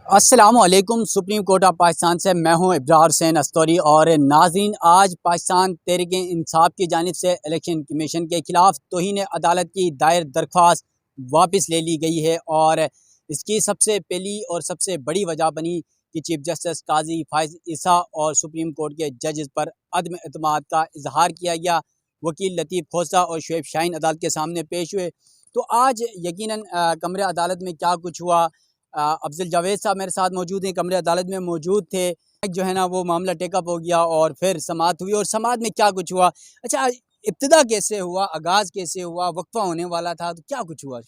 अस्सलामुअलैकुम। Supreme court of Pakistan से मैं हूं इब्रार हुसैन अस्तौरी। और नाज़रीन, आज पाकिस्तान तहरीक इंसाफ की जानिब से इलेक्शन कमीशन के ख़िलाफ़ तौहीन अदालत की दायर दरख्वास्त वापस ले ली गई है। और इसकी सबसे पहली और सबसे बड़ी वजह बनी कि चीफ जस्टिस काजी फायज़ ईसा और सुप्रीम कोर्ट के जजेस पर अदम एतमाद का इजहार किया गया। वकील लतीफ़ खोसा और शुएब शाहीन अदालत के सामने पेश हुए। तो आज यकीनन कमरे अदालत में क्या कुछ हुआ, अफजल जावेद साहब मेरे साथ मौजूद हैं, कमरे अदालत में मौजूद थे। जो है ना वो मामला टेकअप हो गया और फिर समाअत हुई। और समाअत में क्या कुछ हुआ, अच्छा इब्तिदा कैसे हुआ, आगाज़ कैसे हुआ, वक्फा होने वाला था, तो क्या कुछ हुआ?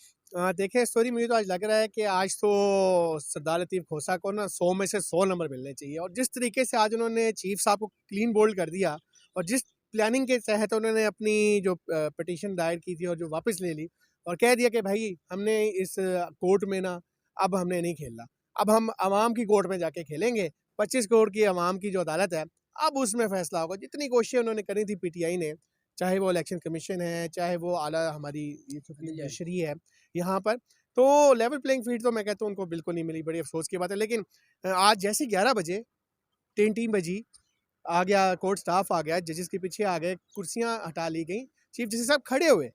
देखिए स्टोरी मुझे तो आज लग रहा है कि आज तो सरदार लतीफ़ खोसा को ना 100 में से 100 नंबर मिलने चाहिए। और जिस तरीके से आज उन्होंने चीफ साहब को क्लीन बोल्ड कर दिया और जिस प्लानिंग के तहत उन्होंने अपनी जो पिटीशन दायर की थी और जो वापस ले ली और कह दिया कि भाई हमने इस कोर्ट में ना अब हमने नहीं खेलना, अब हम आवाम की कोर्ट में जाके खेलेंगे। 25 करोड़ की आवाम की जो अदालत है अब उसमें फैसला होगा। जितनी कोशिशें उन्होंने करी थी पीटीआई ने, चाहे वो इलेक्शन कमीशन है, चाहे वो आला हमारी ये सुप्रीम जुडिशरी है यहाँ पर, तो लेवल प्लेइंग फील्ड तो मैं कहता हूँ उनको बिल्कुल नहीं मिली। बड़ी अफसोस की बात है। लेकिन आज जैसे 11 बजे टीम बजी, आ गया कोर्ट स्टाफ, आ गया जजेस के पीछे आ गए, कुर्सियां हटा ली गई, चीफ जस्टिस साहब खड़े हुए,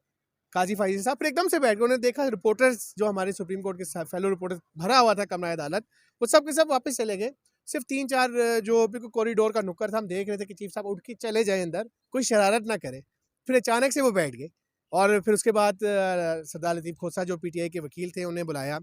काजी फाइजी साहब फिर एकदम से बैठ गए। उन्होंने देखा रिपोर्टर्स जो हमारे सुप्रीम कोर्ट के फेलो रिपोर्टर्स भरा हुआ था कमरा अदालत, वो सब के सब वापस चले गए। सिर्फ 3-4 जो बिल्कुल कॉरिडोर का नुक्कड़ था, हम देख रहे थे कि चीफ साहब उठ के चले जाए अंदर, कोई शरारत ना करे। फिर अचानक से वो बैठ गए और फिर उसके बाद सरदार लतीफ़ खोसा जो पीटीआई के वकील थे उन्हें बुलाया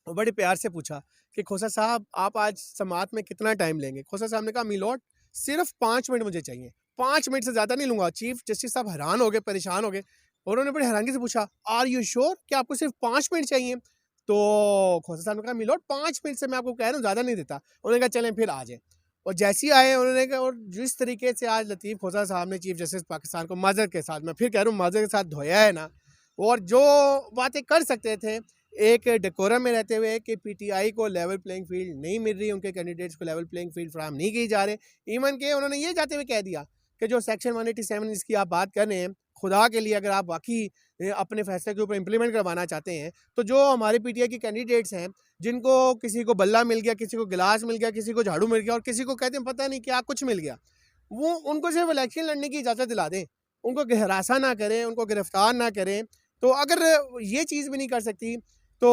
और बड़े प्यार से पूछा कि खोसा साहब आप आज समाअत में कितना टाइम लेंगे। खोसा साहब ने कहा मिलोट सिर्फ 5 मिनट मुझे चाहिए, 5 मिनट से ज़्यादा नहीं लूँगा। चीफ जस्टिस साहब हैरान हो गए, परेशान हो गए और उन्होंने बड़ी हैरानगी से पूछा आर यू श्योर कि आपको सिर्फ 5 मिनट चाहिए। तो खोसा साहब ने कहा मिलोट 5 मिनट से मैं आपको कह रहा हूँ, ज़्यादा नहीं देता। उन्होंने कहा चलें फिर आ जाए। और जैसे ही आए उन्होंने कहा, और जिस तरीके से आज लतीफ़ खोसा साहब ने चीफ जस्टिस पाकिस्तान को माजरत के साथ, मैं फिर कह रहा हूँ माजरत के साथ धोया है ना, और जो बातें कर सकते थे एक डेकोरम में रहते हुए कि पीटीआई को लेवल प्लेइंग फील्ड नहीं मिल रही, उनके कैंडिडेट्स को लेवल प्लेइंग फील्ड फराहम नहीं की जा रहे। इवन के उन्होंने ये जाते हुए कह दिया कि जो सेक्शन 187 जिसकी आप बात कर रहे हैं, खुदा के लिए अगर आप वाकई अपने फैसले के ऊपर इंप्लीमेंट करवाना चाहते हैं, तो जो हमारे पीटीआई के कैंडिडेट्स हैं, जिनको किसी को बल्ला मिल गया, किसी को गिलास मिल गया, किसी को झाड़ू मिल गया और किसी को कहते हैं पता नहीं क्या कुछ मिल गया, वो उनको सिर्फ इलेक्शन लड़ने की इजाज़त दिला दें, उनको हिरासा ना करें, उनको गिरफ्तार ना करें। तो अगर ये चीज़ भी नहीं कर सकती तो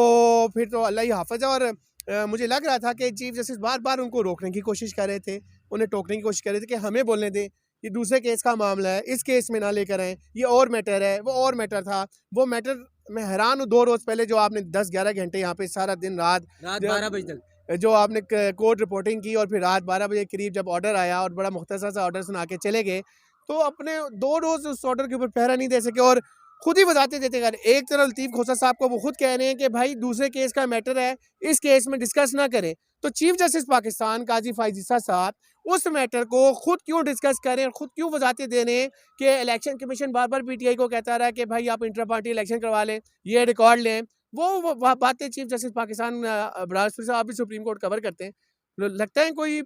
फिर तो अल्लाह ही हाफ़िज़ है। और मुझे लग रहा था कि चीफ जस्टिस बार-बार उनको रोकने की कोशिश कर रहे थे, उन्हें टोकने की कोशिश कर रहे थे कि हमें बोलने दें, ये दूसरे केस का मामला है, इस केस में ना लेकर आएँ, ये और मैटर है, वो और मैटर था। वो मैटर मैं हैरान हूँ, 2 रोज़ पहले जो आपने 10-11 घंटे यहाँ पे सारा दिन रात 12 बजे तक जो आपने कोर्ट रिपोर्टिंग की और फिर रात 12 बजे करीब जब ऑर्डर आया और बड़ा मुख्तसर सा ऑर्डर सुना के चले गए, तो अपने 2 रोज़ उस ऑर्डर के ऊपर पहरा नहीं दे सके और खुद ही वजाहतें देते गए। एक तरफ लतीफ़ खोसा साहब को वो खुद कह रहे हैं कि भाई दूसरे केस का मैटर है, इस केस में डिस्कस ना करें। तो चीफ जस्टिस पाकिस्तान काजी फायज़ ईसा साहब उस मैटर को खुद क्यों डिस्कस करें और खुद क्यों वजाहतें दे रहे हैं कि इलेक्शन कमीशन बार-बार पीटीआई को कहता रहा है कि भाई आप इंटर पार्टी इलेक्शन करवा लें, ये रिकॉर्ड लें। वो बातें चीफ जस्टिस पाकिस्तान बराबर साहब भी सुप्रीम कोर्ट कवर करते हैं। लगता है कोई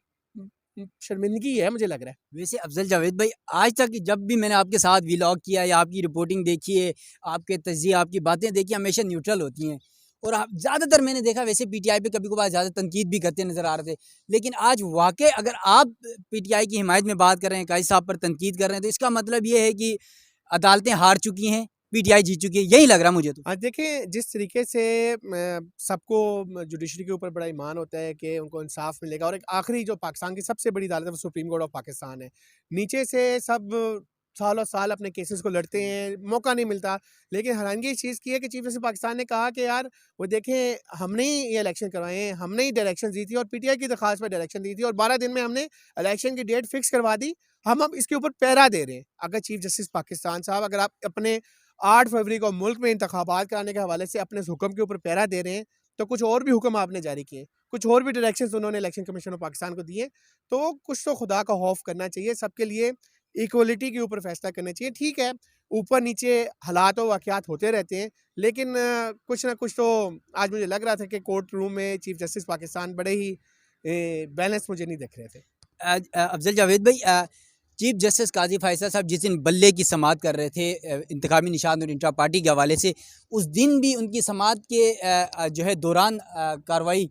शर्मिंदगी है, मुझे लग रहा है। वैसे अफजल जावेद भाई, आज तक जब भी मैंने आपके साथ व्लॉग किया या आपकी रिपोर्टिंग देखी है, आपके तज्ज़िये, आपकी बातें देखी, हमेशा न्यूट्रल होती हैं। और आप ज़्यादातर मैंने देखा वैसे पीटीआई पे कभी कभार ज़्यादा तनकीद भी करते नज़र आ रहे थे। लेकिन आज वाक़ई अगर आप पीटीआई की हिमायत में बात कर रहे हैं, काजी साहब पर तनकीद कर रहे हैं, तो इसका मतलब ये है कि अदालतें हार चुकी हैं, पीटीआई जीत चुकी है, यही लग रहा है मुझे तो। आज देखिए जिस तरीके से सबको जुडिशरी के ऊपर बड़ा ईमान होता है कि उनको इंसाफ मिलेगा, और एक आखिरी जो पाकिस्तान की सबसे बड़ी अदालत है वो सुप्रीम कोर्ट ऑफ पाकिस्तान है। नीचे से सब सालों साल अपने केसेस को लड़ते हैं, मौका नहीं मिलता। लेकिन हैरानगी इस चीज़ की है कि चीफ जस्टिस पाकिस्तान ने कहा कि यार वो देखें हमने ही ये इलेक्शन करवाए हैं, हमने ही डायरेक्शन दी थी और पीटीआई की दरख्वास्त पर डायरेक्शन दी थी और 12 दिन में हमने इलेक्शन की डेट फिक्स करवा दी, हम अब इसके ऊपर पैरा दे रहे हैं। अगर चीफ जस्टिस पाकिस्तान साहब अगर आप अपने 8 फरवरी को मुल्क में इंतखाबात कराने के हवाले से अपने हुक्म के ऊपर पैरा दे रहे हैं, तो कुछ और भी हुक्म आपने जारी किए, कुछ और भी डायरेक्शंस उन्होंने इलेक्शन कमीशन ऑफ पाकिस्तान को दिए, तो कुछ तो खुदा का खौफ करना चाहिए। सबके लिए इक्वलिटी के ऊपर फैसला करना चाहिए। ठीक है, ऊपर नीचे हालात और वाक़यात होते रहते हैं, लेकिन कुछ ना कुछ तो आज मुझे लग रहा था कि कोर्ट रूम में चीफ जस्टिस पाकिस्तान बड़े ही बैलेंस मुझे नहीं दिख रहे थे। अफजल जावेद भाई, चीफ जस्टिस काजी फायज़ साहब जिस दिन बल्ले की समाअत कर रहे थे इंतखाबी निशान और इंट्रा पार्टी के हवाले से, उस दिन भी उनकी समाअत के जो है दौरान कार्रवाई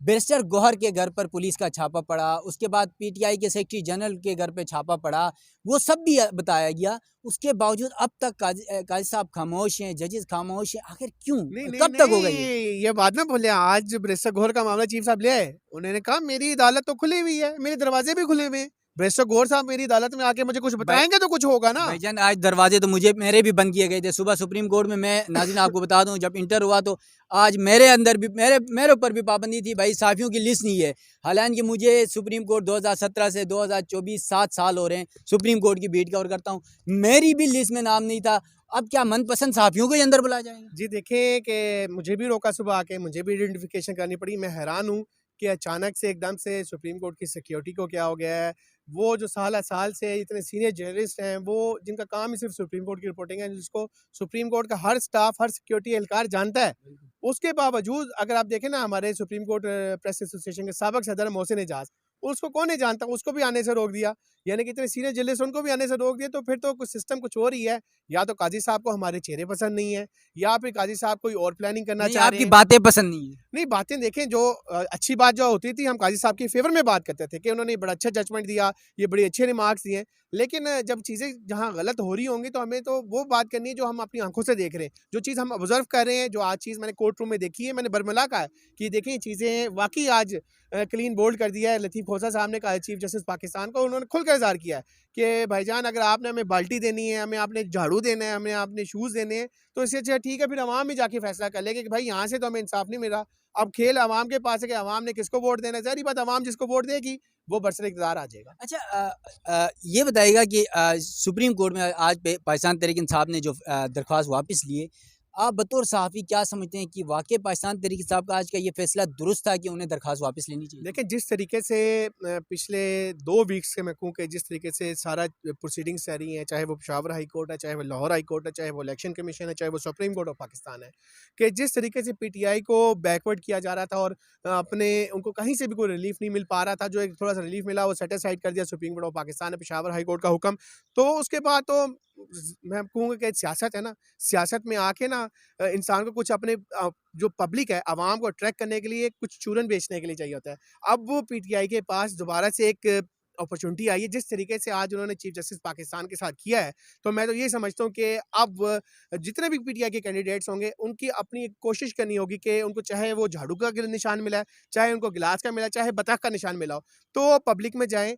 बैरिस्टर गौहर के घर पर पुलिस का छापा पड़ा, उसके बाद पीटीआई के सेक्रेटरी जनरल के घर पे छापा पड़ा, वो सब भी बताया गया। उसके बावजूद अब तक काजी साहब खामोश हैं, जजेस खामोश हैं। आखिर क्यों? नहीं, नहीं, कब तक होगा ये? नहीं, ये बात ना बोले। आज बैरिस्टर गौहर का मामला चीफ साहब ले आए। उन्होंने कहा मेरी अदालत तो खुली हुई है, मेरे दरवाजे भी खुले हुए हैं। बैरिस्टर गौहर साहब मेरी अदालत में आके मुझे कुछ बताएंगे तो कुछ होगा ना। भाईजान आज दरवाजे तो मेरे भी बंद किए गए थे। सुबह सुप्रीम कोर्ट में मैं नाज़रीन आपको बता दूं, जब इंटर हुआ तो आज मेरे अंदर भी मेरे ऊपर भी पाबंदी थी भाई, साफ़ियों की लिस्ट नहीं है। हालांकि मुझे सुप्रीम कोर्ट 2017 से 2024 7 साल हो रहे हैं सुप्रीम कोर्ट की बीट कवर करता हूँ, मेरी भी लिस्ट में नाम नहीं था। अब क्या मनपसंद साफ़ियों को ही अंदर बुलाया जाएगा? जी देखें कि मुझे भी रोका सुबह आके, मुझे भी आइडेंटिफिकेशन करनी पड़ी। मैं हैरान हूँ कि अचानक से एकदम से सुप्रीम कोर्ट की सिक्योरिटी को क्या हो गया है। वो जो साल से इतने सीनियर जर्नलिस्ट हैं, वो जिनका काम ही सिर्फ सुप्रीम कोर्ट की रिपोर्टिंग है, जिसको सुप्रीम कोर्ट का हर स्टाफ, हर सिक्योरिटी एहलकार जानता है। उसके बावजूद अगर आप देखें ना, हमारे सुप्रीम कोर्ट प्रेस एसोसिएशन के साबिक सदर मोहसिन एजाज, उसको कौन नहीं जानता, उसको भी आने से रोक दिया। यानी कि इतने सीनियर जर्नलिस्ट उनको भी आने से रोक दिया। तो फिर तो कुछ सिस्टम कुछ और ही है। या तो काजी साहब को हमारे चेहरे पसंद नहीं है, या फिर काजी साहब कोई और प्लानिंग करना नहीं, चाह रहे आपकी हैं। बातें पसंद नहीं है। नहीं, बातें देखें, जो अच्छी बात जो होती थी, हम काजी साहब के फेवर में बात करते थे कि उन्होंने बड़ा अच्छा जजमेंट दिया, ये बड़े अच्छे रिमार्क्स दिए। लेकिन जब चीज़ें जहाँ गलत हो रही होंगी तो हमें तो वो बात करनी है जो हम अपनी आंखों से देख रहे हैं, जो चीज़ हम ऑब्जर्व कर रहे हैं। जो आज चीज़ मैंने कोर्ट रूम में देखी है, मैंने बरमला कहा है कि देखें ये चीज़ें वाकई आज क्लीन बोल्ड कर दिया है। लतीफ़ खोसा साहब ने कहा, चीफ जस्टिस पाकिस्तान को, उन्होंने खुलकर इज़हार किया है कि भाईजान अगर आपने हमें बाल्टी देनी है, हमें आपने झाड़ू देना है, हमें आपने शूज़ देने हैं, तो इससे अच्छा ठीक है फिर अवाम ही जाके फैसला कर लेगी कि भाई यहाँ से तो हमें इंसाफ नहीं मिल रहा। अब खेल अवाम के पास है कि अवाम ने किसको वोट देना है। ज़ाहिर बात, अवाम जिसको वोट देगी वो बरसर इक़्तिदार आ जाएगा। अच्छा, ये बताइएगा कि सुप्रीम कोर्ट में आज पाकिस्तान तहरीक इंसाफ ने जो दरख्वास्त वापस लिए, आप बतौर सहाफ़ी क्या समझते हैं कि वाक़ई पाकिस्तान तहरीक इंसाफ का आज का ये फैसला दुरुस्त था कि उन्हें दरख्वास्त वापस लेनी चाहिए? देखिए, जिस तरीके से पिछले 2 वीक्स से मैं कहूँ कि जिस तरीके से सारा प्रोसीडिंग्स चल रही हैं, चाहे वो पेशावर हाई कोर्ट है, चाहे वो लाहौर हाई कोर्ट है, चाहे वो इलेक्शन कमीशन है, चाहे वो सुप्रीम कोर्ट ऑफ पाकिस्तान है, कि जिस तरीके से पीटीआई को बैकवर्ड किया जा रहा था और अपने उनको कहीं से भी कोई रिलीफ नहीं मिल पा रहा था। जो एक थोड़ा-सा रिलीफ मिला वो सेट असाइड कर दिया सुप्रीम कोर्ट ऑफ पाकिस्तान ने, पेशावर हाई कोर्ट का हुक्म। तो उसके बाद तो मैं कहूँगा कि सियासत है ना, सियासत में आके ना इंसान को कुछ अपने जो पब्लिक है, अवाम को अट्रैक्ट करने के लिए कुछ चूरन बेचने के लिए चाहिए होता है। अब वो पीटीआई के पास दोबारा से एक अपॉर्चुनिटी आई है। जिस तरीके से आज उन्होंने चीफ जस्टिस पाकिस्तान के साथ किया है, तो मैं तो ये समझता हूँ कि अब जितने भी पीटीआई के कैंडिडेट्स होंगे, उनकी अपनी एक कोशिश करनी होगी कि उनको चाहे वो झाड़ू का निशान मिला है, चाहे उनको गिलास का मिला है, चाहे बतख का निशान मिला हो, तो पब्लिक में जाएँ,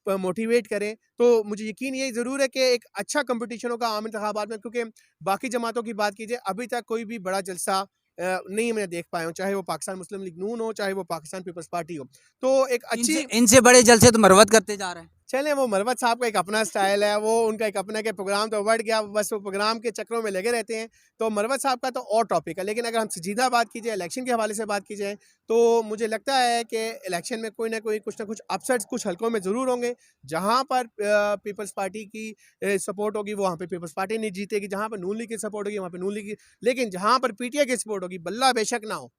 मोटिवेट करें। तो मुझे यकीन ये ज़रूर है कि एक अच्छा कंपटीशन होगा आम इंतखाबात में, क्योंकि बाकी जमातों की बात कीजिए, अभी तक कोई भी बड़ा जलसा नहीं मैं देख पाया हूँ, चाहे वो पाकिस्तान मुस्लिम लीग नून हो, चाहे वो पाकिस्तान पीपल्स पार्टी हो। तो एक अच्छी इनसे बड़े जलसे तो मरवत करते जा रहे हैं। चलें, वो मरवत साहब का एक अपना स्टाइल है, वो उनका एक अपना के प्रोग्राम तो बढ़ गया, बस वो प्रोग्राम के चक्करों में लगे रहते हैं। तो मरवत साहब का तो और टॉपिक है। लेकिन अगर हम संजीदा बात की जाए, इलेक्शन के हवाले से बात की जाए, तो मुझे लगता है कि इलेक्शन में कोई ना कोई कुछ ना कुछ अपसेट्स कुछ हलकों में ज़रूर होंगे। जहाँ पर पीपल्स पार्टी की सपोर्ट होगी, वहाँ पे पीपल्स पार्टी नहीं जीतेगी। जहाँ पर नून लीग की सपोर्ट होगी, वहाँ पे नून लीग की। लेकिन जहाँ पर पीटीआई की सपोर्ट होगी, बल्ला बेशक ना हो,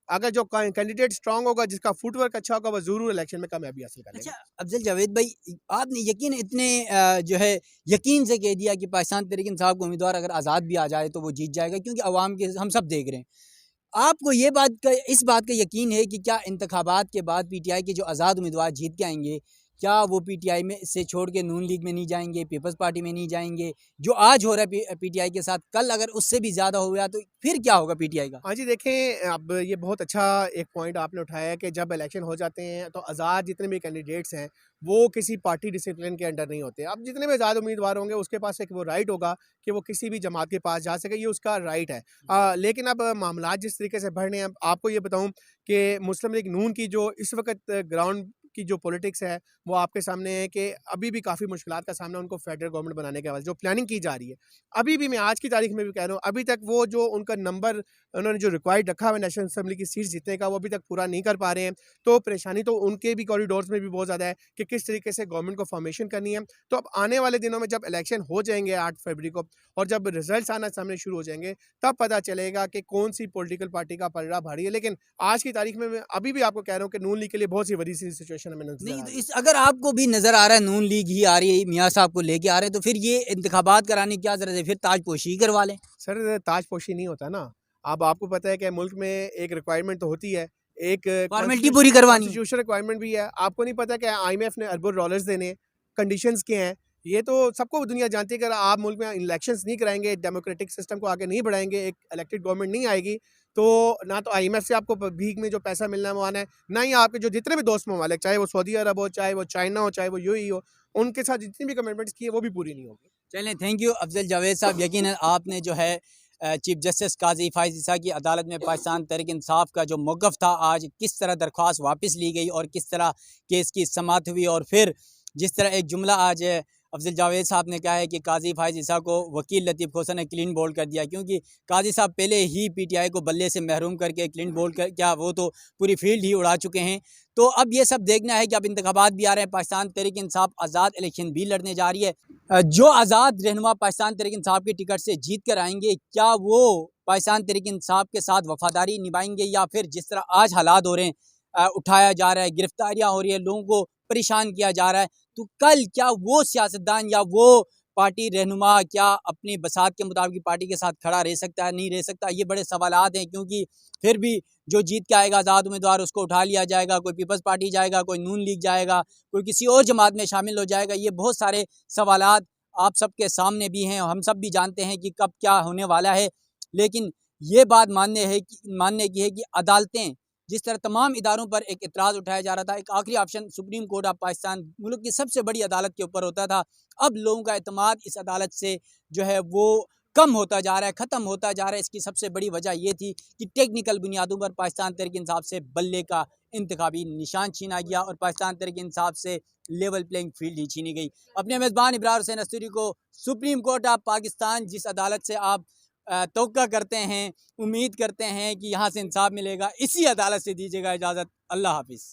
अगर जो कैंडिडेट स्ट्रांग होगा, जिसका फुटवर्क अच्छा होगा, वो ज़रूर इलेक्शन में कामयाबी हासिल करेगा। अच्छा, अफजल जावेद भाई, आपने यकीन इतने जो है यकीन से कह दिया कि पाकिस्तान तहरीक इंसाफ का उम्मीदवार अगर आज़ाद भी आ जाए तो वो जीत जाएगा, क्योंकि अवाम के हम सब देख रहे हैं। आपको इस बात का यकीन है कि क्या इंतखाबात के बाद पीटीआई के जो आज़ाद उम्मीदवार जीत के आएंगे, क्या वो पीटीआई में से छोड़ के नून लीग में नहीं जाएंगे, पीपल्स पार्टी में नहीं जाएंगे? जो आज हो रहा है पीटीआई के साथ, कल अगर उससे भी ज़्यादा हो गया तो फिर क्या होगा पीटीआई का? हाँ जी, देखें, अब ये बहुत अच्छा एक पॉइंट आपने उठाया है कि जब इलेक्शन हो जाते हैं तो आज़ाद जितने भी कैंडिडेट्स हैं, वो किसी पार्टी डिसिप्लिन के अंडर नहीं होते। अब जितने भी आज़ाद उम्मीदवार होंगे, उसके पास एक वो राइट होगा कि वो किसी भी जमात के पास जा सके, ये उसका राइट है। लेकिन अब मामलात जिस तरीके से बढ़ रहे हैं, अब आपको ये बताऊँ कि मुस्लिम लीग नून की जो इस वक़्त ग्राउंड की जो पॉलिटिक्स है, वो आपके सामने है कि अभी भी काफ़ी मुश्किलात का सामना उनको फेडरल गवर्नमेंट बनाने के बाद जो प्लानिंग की जा रही है, अभी भी मैं आज की तारीख में भी कह रहा हूँ, अभी तक वो जो उनका नंबर उन्होंने जो रिक्वायर्ड रखा हुआ है नेशनल असेंबली की सीट जीतने का, वो अभी तक पूरा नहीं कर पा रहे हैं। तो परेशानी तो उनके भी कॉरिडोर्स में भी बहुत ज़्यादा है कि किस तरीके से गवर्नमेंट को फॉर्मेशन करनी है। तो अब आने वाले दिनों में जब इलेक्शन हो जाएंगे 8 फरवरी को, और जब रिजल्ट्स आना सामने शुरू हो जाएंगे, तब पता चलेगा कि कौन सी पॉलिटिकल पार्टी का पलड़ा भारी है। लेकिन आज की तारीख में मैं अभी भी आपको कह रहा हूँ कि नून लीग के लिए बहुत सी बड़ी सी सिचुएशन हमें नजर नहीं आ तो रही है। अगर आपको भी नज़र आ रहा है नून लीग ही आ रही है, मियाँ साहब को लेके आ रहे हैं, तो फिर ये इंतखाबात कराने की क्या ज़रूरत है? फिर ताजपोशी ही करवा लें। सर, ताजपोशी नहीं होता ना। अब आपको पता है कि मुल्क में एक रिक्वायरमेंट तो होती है एक फॉर्मेलिटी पूरी करवानी है। कॉन्स्टिट्यूशन रिक्वायरमेंट भी है। आपको नहीं पता कि आईएमएफ ने अरबों डॉलर्स देने, कंडीशंस क्या हैं, ये तो सबको दुनिया जानती है। अगर आप मुल्क में इलेक्शंस नहीं कराएंगे, डेमोक्रेटिक सिस्टम को आगे नहीं बढ़ाएंगे, एक इलेक्टेड गवर्नमेंट नहीं आएगी, तो ना तो आईएमएफ से आपको भीख में जो पैसा मिलना है वो आना है, ना ही आपके जो जितने भी दोस्त ममालिक, चाहे वो सऊदी अरब हो, चाहे वो चाइना हो, चाहे वो यूएई हो, उनके साथ जितनी भी कमिटमेंट्स की है वो भी पूरी नहीं होगी। चलें, थैंक यू अफजल जावेद साहब। यकीनन आपने जो है चीफ जस्टिस काजी फाइज ईसा की अदालत में पाकिस्तान तहरीक इंसाफ का जो मौक़िफ़ था, आज किस तरह दरख्वास्त वापस ली गई और किस तरह केस की समाअत हुई, और फिर जिस तरह एक जुमला आज अफजल जावेद साहब ने कहा है कि काजी फाइज ईसा को वकील लतीफ़ खोसा ने क्लीन बोल्ड कर दिया, क्योंकि काजी साहब पहले ही पीटीआई को बल्ले से महरूम करके क्लीन बोल्ड कर, क्या वो तो पूरी फील्ड ही उड़ा चुके हैं। तो अब ये सब देखना है कि अब इंतखाबात भी आ रहे हैं, पाकिस्तान तहरीक इंसाफ आज़ाद इलेक्शन भी लड़ने जा रही है। जो आज़ाद रहनुमा पाकिस्तान तहरीक इंसाफ के टिकट से जीत कर आएंगे, क्या वो पाकिस्तान तहरीक इंसाफ के साथ वफादारी निभाएंगे, या फिर जिस तरह आज हालात हो रहे हैं, उठाया जा रहा है, गिरफ्तारियां हो रही है, लोगों को परेशान किया जा रहा है, तो कल क्या वो सियासतदान या वो पार्टी रहनुमा क्या अपनी बसात के मुताबिक पार्टी के साथ खड़ा रह सकता है, नहीं रह सकता? ये बड़े सवालात हैं, क्योंकि फिर भी जो जीत के आएगा आज़ाद उम्मीदवार उसको उठा लिया जाएगा, कोई पीपल्स पार्टी जाएगा, कोई नून लीग जाएगा, कोई किसी और जमात में शामिल हो जाएगा। ये बहुत सारे सवालात आप सबके सामने भी हैं, हम सब भी जानते हैं कि कब क्या होने वाला है। लेकिन ये बात मानने की है कि अदालतें, जिस तरह तमाम इदारों पर एक इतराज़ उठाया जा रहा था, एक आखिरी option supreme court of Pakistan मुल्क की सबसे बड़ी अदालत के ऊपर होता था, अब लोगों का एतमाद इस अदालत से जो है वो कम होता जा रहा है, ख़त्म होता जा रहा है। इसकी सबसे बड़ी वजह ये थी कि टेक्निकल बुनियादों पर पाकिस्तान तहरीक इंसाफ से बल्ले का इंतखाबी निशान छीना गया और पाकिस्तान तहरीक इंसाफ से लेवल प्लेइंग फील्ड ही छीनी गई। अपने मेज़बान इब्रार हुसैन अस्तूरी को सुप्रीम कोर्ट ऑफ पाकिस्तान, जिस अदालत से आप तवक्का करते हैं, उम्मीद करते हैं कि यहाँ से इंसाफ मिलेगा, इसी अदालत से दीजिएगा इजाज़त। अल्लाह हाफ़िज़।